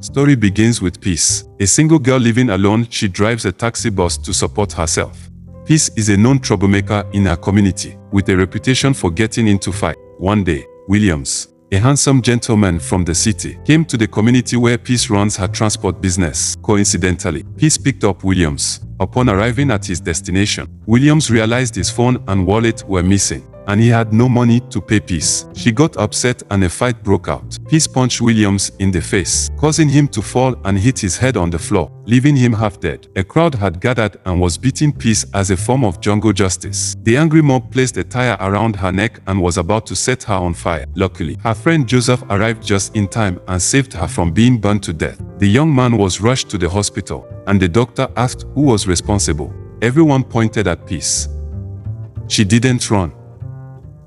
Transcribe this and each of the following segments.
Story begins with Peace. A single girl living alone, she drives a taxi bus to support herself. Peace is a known troublemaker in her community, with a reputation for getting into fights. One day, Williams, a handsome gentleman from the city, came to the community where Peace runs her transport business. Coincidentally, Peace picked up Williams. Upon arriving at his destination, Williams realized his phone and wallet were missing, and he had no money to pay Peace. She got upset and a fight broke out. Peace punched Williams in the face, causing him to fall and hit his head on the floor, leaving him half dead. A crowd had gathered and was beating Peace as a form of jungle justice. The angry mob placed a tire around her neck and was about to set her on fire. Luckily, her friend Joseph arrived just in time and saved her from being burned to death. The young man was rushed to the hospital, and the doctor asked who was responsible. Everyone pointed at Peace. She didn't run,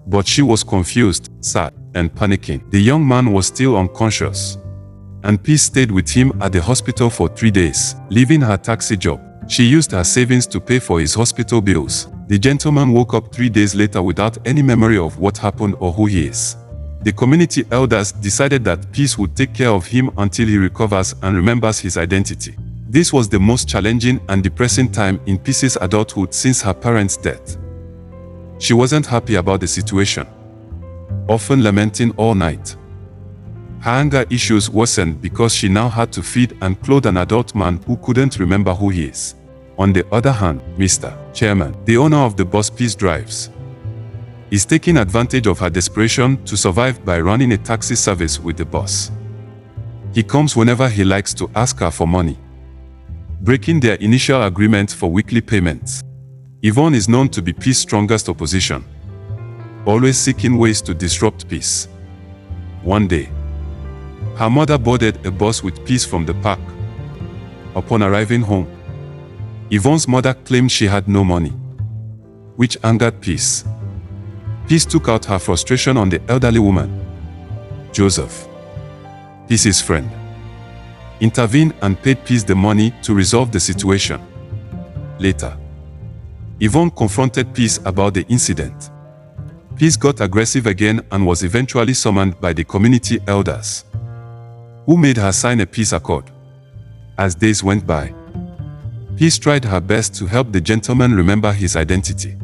but she was confused, sad, and panicking. The young man was still unconscious, and Peace stayed with him at the hospital for 3 days, leaving her taxi job. She used her savings to pay for his hospital bills. The gentleman woke up 3 days later without any memory of what happened or who he is. The community elders decided that Peace would take care of him until he recovers and remembers his identity. This was the most challenging and depressing time in Peace's adulthood since her parents' death. She wasn't happy about the situation, often lamenting all night. Her anger issues worsened because she now had to feed and clothe an adult man who couldn't remember who he is. On the other hand, Mr. Chairman, the owner of the bus Peace drives, is taking advantage of her desperation to survive by running a taxi service with the bus. He comes whenever he likes to ask her for money, breaking their initial agreement for weekly payments. Yvonne is known to be Peace's strongest opposition, always seeking ways to disrupt Peace. One day, her mother boarded a bus with Peace from the park. Upon arriving home, Yvonne's mother claimed she had no money, which angered Peace. Peace took out her frustration on the elderly woman. Joseph, Peace's friend, intervened and paid Peace the money to resolve the situation. Later, Yvonne confronted Peace about the incident. Peace got aggressive again and was eventually summoned by the community elders, who made her sign a peace accord. As days went by, Peace tried her best to help the gentleman remember his identity,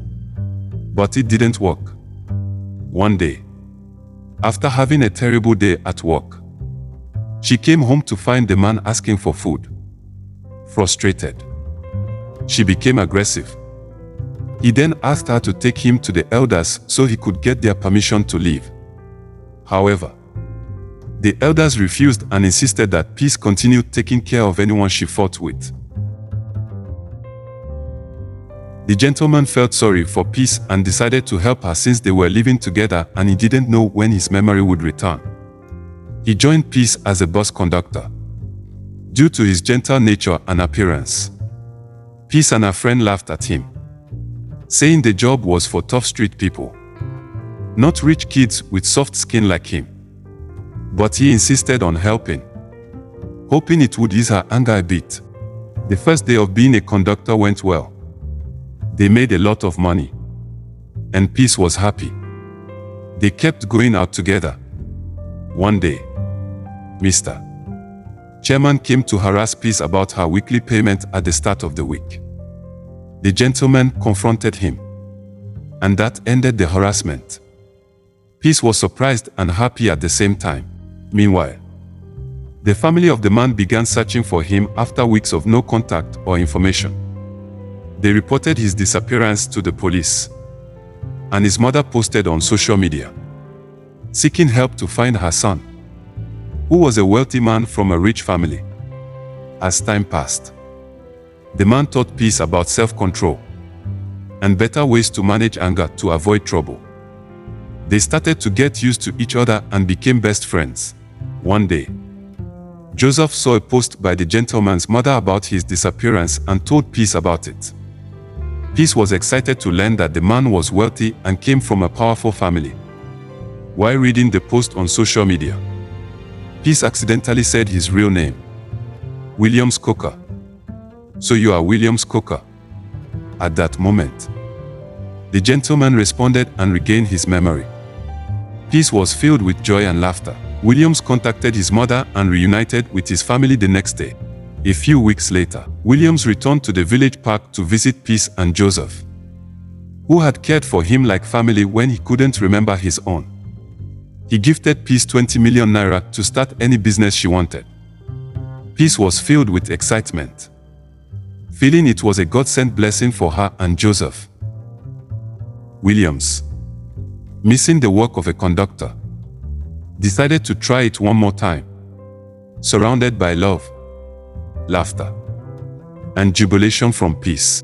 but it didn't work. One day, after having a terrible day at work, she came home to find the man asking for food. Frustrated, she became aggressive. He then asked her to take him to the elders so he could get their permission to leave. However, the elders refused and insisted that Peace continue taking care of anyone she fought with. The gentleman felt sorry for Peace and decided to help her since they were living together and he didn't know when his memory would return. He joined Peace as a bus conductor. Due to his gentle nature and appearance, Peace and her friend laughed at him, saying the job was for tough street people, not rich kids with soft skin like him. But he insisted on helping, hoping it would ease her anger a bit. The first day of being a conductor went well. They made a lot of money, and Peace was happy. They kept going out together. One day, Mr. Chairman came to harass Peace about her weekly payment at the start of the week. The gentleman confronted him, and that ended the harassment. Peace was surprised and happy at the same time. Meanwhile, the family of the man began searching for him after weeks of no contact or information. They reported his disappearance to the police, and his mother posted on social media, seeking help to find her son, who was a wealthy man from a rich family. As time passed, the man taught Peace about self-control and better ways to manage anger to avoid trouble. They started to get used to each other and became best friends. One day, Joseph saw a post by the gentleman's mother about his disappearance and told Peace about it. Peace was excited to learn that the man was wealthy and came from a powerful family. While reading the post on social media, Peace accidentally said his real name, Williams Coker. "So you are Williams Coker?" At that moment, the gentleman responded and regained his memory. Peace was filled with joy and laughter. Williams contacted his mother and reunited with his family the next day. A few weeks later, Williams returned to the village park to visit Peace and Joseph, who had cared for him like family when he couldn't remember his own. He gifted Peace 20 million naira to start any business she wanted. Peace was filled with excitement, feeling it was a God-sent blessing for her and Joseph. Williams, missing the work of a conductor, decided to try it one more time, surrounded by love, laughter, and jubilation from Peace.